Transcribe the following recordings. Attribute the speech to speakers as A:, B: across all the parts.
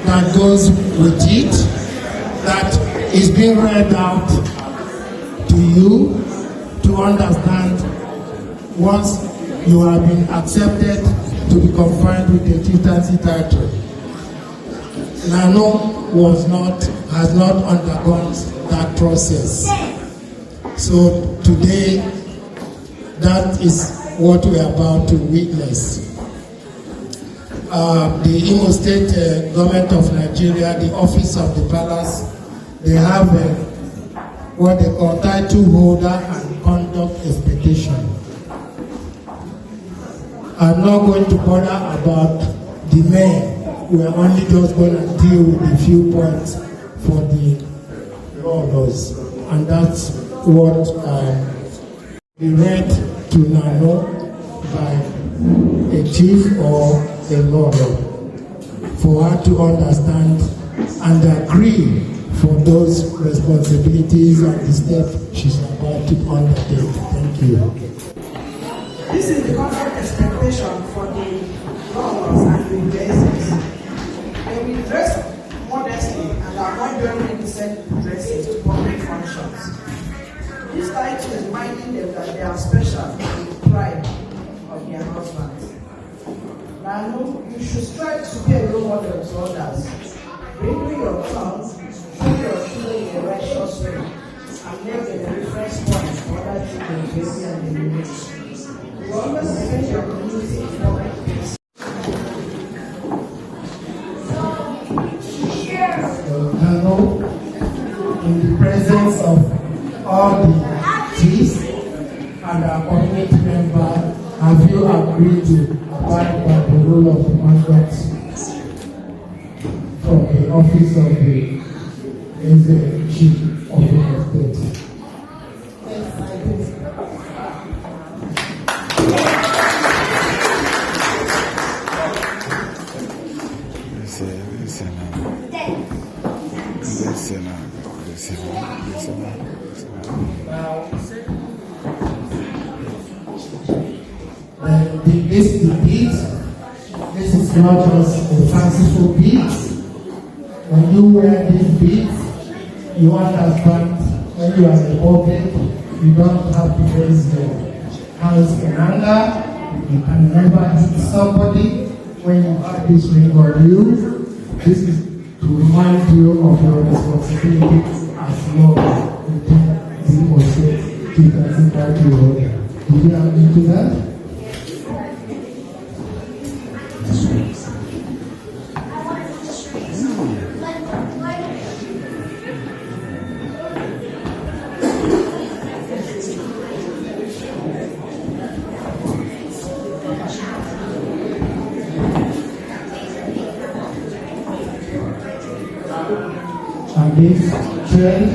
A: That goes with it, that is being read out to you to understand once you have been accepted to be confined with the chieftaincy title. Nano has not undergone that process. So today, that is what we are about to witness. The Imo State Government of Nigeria, the Office of the Palace, they have what they call title holder and conduct expectation. I'm not going to bother about the men. We are only just going to deal with a few points for the laws, and that's what we read to Nano by a chief or a lawyer for her to understand and agree for those responsibilities and the step she's about to undertake. Thank you.
B: This is the conduct expectation for the lawyers and the blessings. They will dress modestly and avoid wearing indecent dresses to public functions. This title is reminding them that they are special and the pride of their husbands. Now, you should strive to be a role model to others. Bring your tongue, show your children in a righteous way, and make them a reference point for other children to see and emulate. You always defend your community in public place.
A: Nano, in the presence of all the chiefs and our community members, have you agreed to abide by the rule of conduct from the office of the chief of the state?
B: Yes, I do.
A: This is not just a fanciful bead. When you wear these beads, you understand when you are in public, you don't have to raise your hands in anger. You can never hit somebody when you have this ring on you. This is to remind you of your responsibilities as lawyers within the Imo State Chieftaincy Title holder. Do you agree to that? And this trend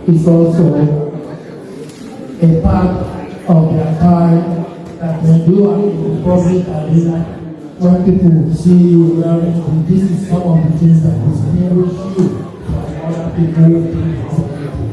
A: is also a part of their time that when you are in the public arena, when people see you wearing, this is some of the things that distinguish you from other people in the community.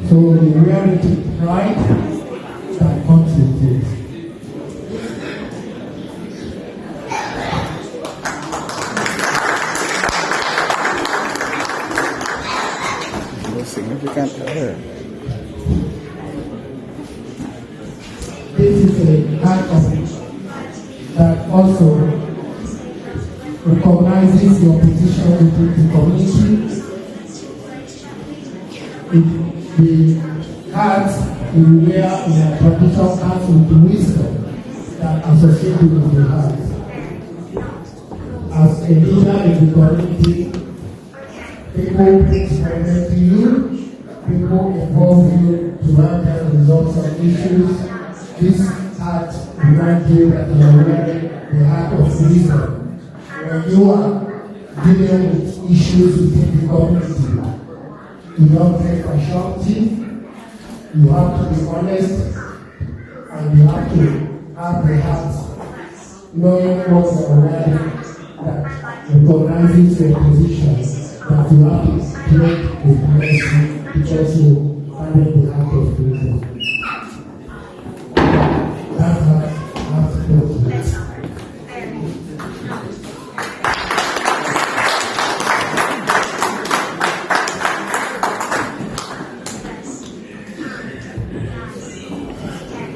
A: So you wear it with pride that comes with it.
C: Significant error.
A: This is a act of that also recognizes your position within the community. The cards you wear in a traditional cards with the wisdom that associated with the heart. As a leader in the community, people experiment you, people involve you to help them resolve some issues. This heart reminds you that you are wearing the heart of wisdom. When you are dealing with issues within the community, you don't take assumptive, you have to be honest, and you have the heart knowing what you are wearing that recognizes your position that you have to play with mercy because you find the act of freedom. That's how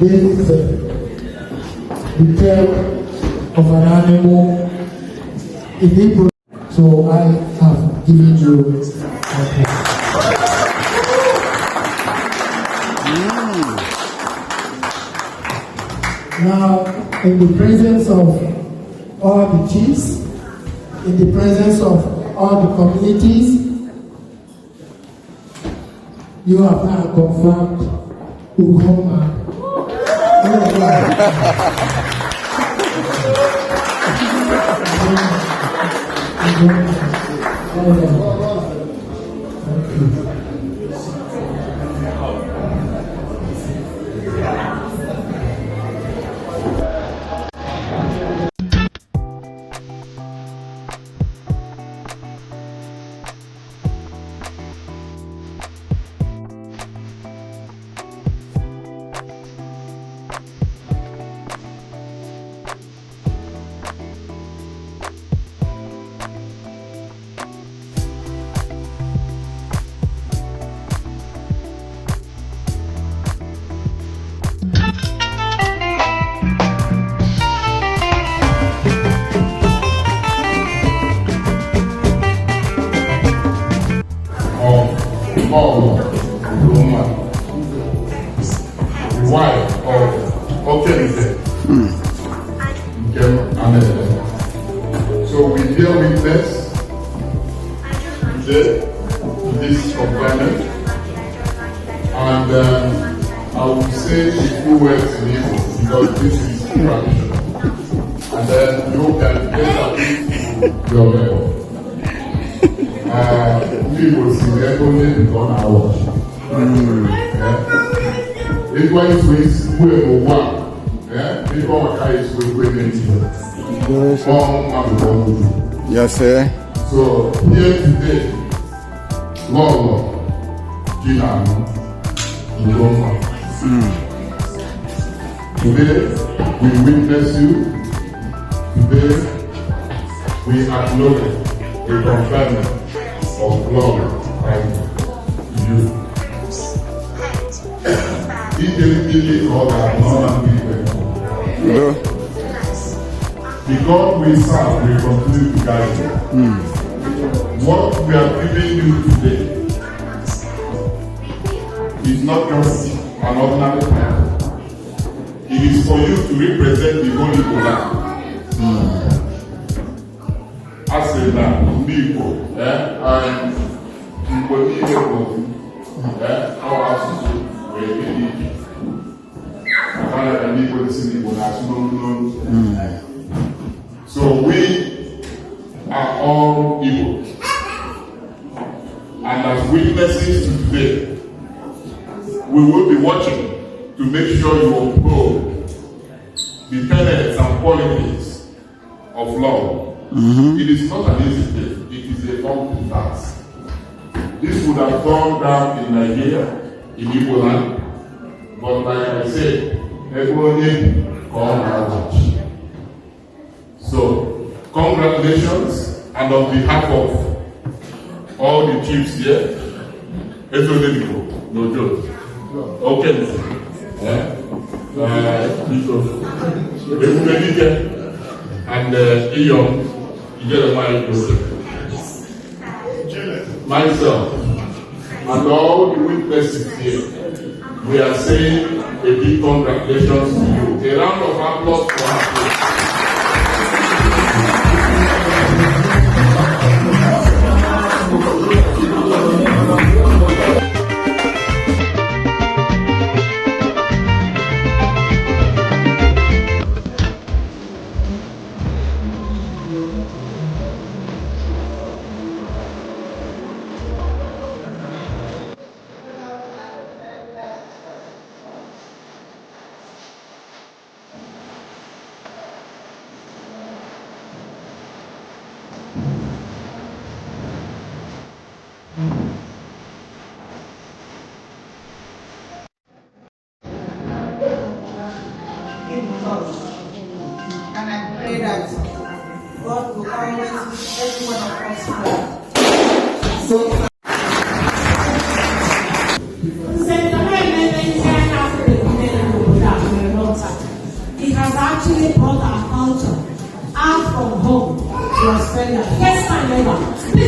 A: this is the tail of an animal in Igbo. So I have given you now, in the presence of all the chiefs, in the presence of all the communities, you have now confirmed Ugoma.
C: The wife of Oke Nze. So we bear witness today to this confinement, and I will say a few words in Igbo because this is tradition, and then you can get at it your level. People see that only because I watch. It's why it's with one. People are carrying with
D: yes, sir.
C: So here today, Lord, Jinano, Ugoma. Today we witness you. Today we acknowledge the confinement of love and you. It all that normal people. Because we serve, we continue to guide you. What we are giving you today is not just an ordinary time. It is for you to represent the Holy Quran. As a man, people, and people our association, where we need so we are all Igbo, and as witnesses to today, we will be watching to make sure you uphold the tenets and qualities of law. It is not an easy thing, it is a complex task. This would have gone down in Nigeria, in Igbo land, but like I said, everybody called our watch. So, congratulations, and on behalf of all the chiefs here, no joke. Oke Nze, and Iyom, myself, and all the witnesses here, we are saying a big congratulations to you. A round of applause for us.
A: So,
E: he has actually brought our culture out from home to Australia. First time ever.